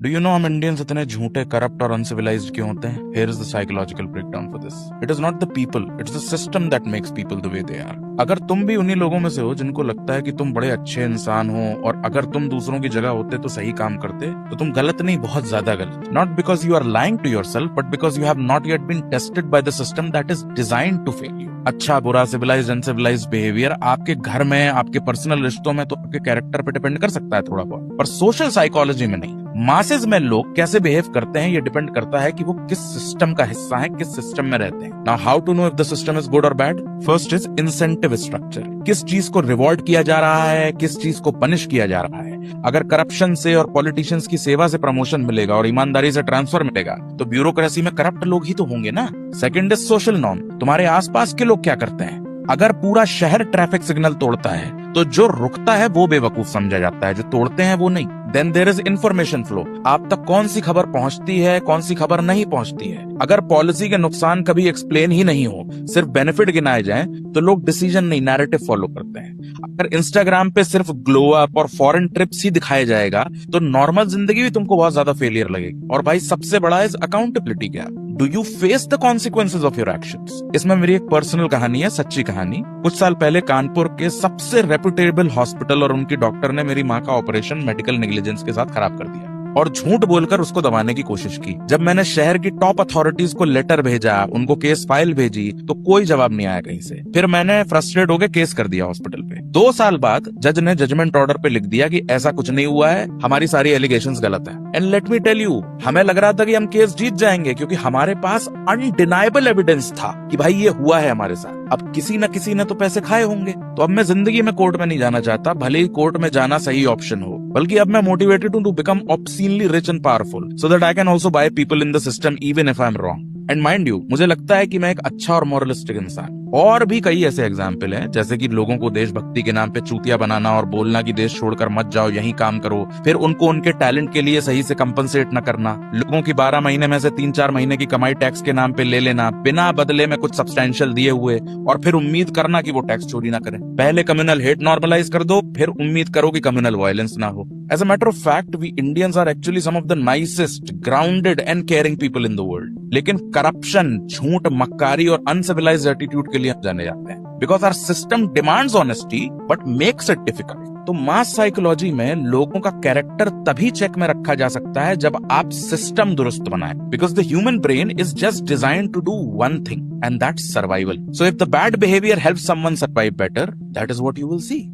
Do you know हम Indians इतने झूठे, करप्ट और अनसिविलाइज्ड क्यों होते हैं? Here is the psychological breakdown for this. It is not the people, it's the system that makes people the way they are. अगर तुम भी उन्हीं लोगों में से हो जिनको लगता है कि तुम बड़े अच्छे इंसान हो और अगर तुम दूसरों की जगह होते तो सही काम करते, तो तुम गलत नहीं, बहुत ज्यादा गलत। Not because you are lying to yourself, but because you have not yet been tested by the system that is designed to fail you. अच्छा बुरा, सिविलाइज्ड अनसिविलाइज्ड बिहेवियर आपके घर में, आपके पर्सनल रिश्तों में तो आपके कैरेक्टर पे डिपेंड कर सकता है थोड़ा बहुत, पर सोशल साइकोलॉजी में नहीं। मासेज में लोग कैसे बिहेव करते हैं ये डिपेंड करता है कि वो किस सिस्टम का हिस्सा है, किस सिस्टम में रहते हैं। Now how to know if the system is good और bad? First is incentive structure. किस चीज को रिवॉर्ड किया जा रहा है, किस चीज को पनिश किया जा रहा है। अगर करप्शन से और पॉलिटिशियंस की सेवा से प्रमोशन मिलेगा और ईमानदारी से ट्रांसफर मिलेगा, तो ब्यूरोक्रेसी में करप्ट लोग ही तो होंगे ना। Second is social norm. तुम्हारे आसपास के लोग क्या करते हैं? अगर पूरा शहर ट्रैफिक सिग्नल तोड़ता है, तो जो रुकता है वो बेवकूफ समझा जाता है, जो तोड़ते हैं वो नहीं। Then there is information flow. आप तक कौन सी खबर पहुंचती है, कौन सी खबर नहीं पहुंचती है। अगर पॉलिसी के नुकसान कभी एक्सप्लेन ही नहीं हो, सिर्फ बेनिफिट गिनाए जाएं, तो लोग डिसीजन नहीं, नैरेटिव फॉलो करते हैं। अगर इंस्टाग्राम पे सिर्फ ग्लो अप और फॉरेन ट्रिप्स ही दिखाया जाएगा, तो नॉर्मल जिंदगी भी तुमको बहुत ज्यादा फेलियर लगेगी। और भाई सबसे बड़ा is accountability gap. Do you face the consequences of your actions? इसमें मेरी एक पर्सनल कहानी है, सच्ची कहानी। कुछ साल पहले कानपुर के सबसे रेपुटेबल हॉस्पिटल और उनकी डॉक्टर ने मेरी माँ का ऑपरेशन मेडिकल नेग्लिजेंस के साथ खराब कर दिया और झूठ बोलकर उसको दबाने की कोशिश की। जब मैंने शहर की टॉप अथॉरिटीज को लेटर भेजा, उनको केस फाइल भेजी, तो कोई जवाब नहीं आया कहीं से। फिर मैंने फ्रस्ट्रेट होकर केस कर दिया हॉस्पिटल पे। 2 साल बाद जज ने जजमेंट ऑर्डर पे लिख दिया कि ऐसा कुछ नहीं हुआ है, हमारी सारी एलिगेशंस गलत है। And let me tell you, हमें लग रहा था कि हम केस जीत जाएंगे क्योंकि हमारे पास अनडिनाइबल एविडेंस था कि भाई ये हुआ है हमारे साथ। अब किसी न किसी ने तो पैसे खाए होंगे। तो अब मैं जिंदगी में कोर्ट में नहीं जाना चाहता, भले ही कोर्ट में जाना सही ऑप्शन हो, बल्कि अब मैं मोटिवेटेड हूं to become obscenely rich and powerful so that I can also buy people in the system even if I am wrong. And mind you, मुझे लगता है कि मैं एक अच्छा और मॉरलिस्टिक इंसान। और भी कई ऐसे एग्जाम्पल हैं, जैसे कि लोगों को देशभक्ति के नाम पे चूतिया बनाना और बोलना कि देश छोड़कर मत जाओ, यहीं काम करो, फिर उनको उनके टैलेंट के लिए सही से कंपनसेट न करना, लोगों की 12 महीने में से 3-4 महीने की कमाई टैक्स के नाम पे ले लेना बिना बदले में कुछ सब्सटेंशियल दिए हुए, और फिर उम्मीद करना कि वो टैक्स चोरी ना करें। पहले कम्युनल हेट नॉर्मलाइज कर दो, फिर उम्मीद करो कि कम्युनल वायलेंस ना हो। As a matter of fact, we Indians are actually some of the nicest, grounded and caring people in the world. लेकिन करप्शन, झूठ, मक्कारी और अनसिविलाइज्ड एटीट्यूड के लिए हम जाने जाते हैं। Because our system demands honesty but makes it difficult. तो मास साइकोलॉजी में लोगों का कैरेक्टर तभी चेक में रखा जा सकता है जब आप सिस्टम दुरुस्त बनाएं। Because the human brain is just designed to do one thing, and that's survival. So if the bad behaviour helps someone survive better, that is what you will C.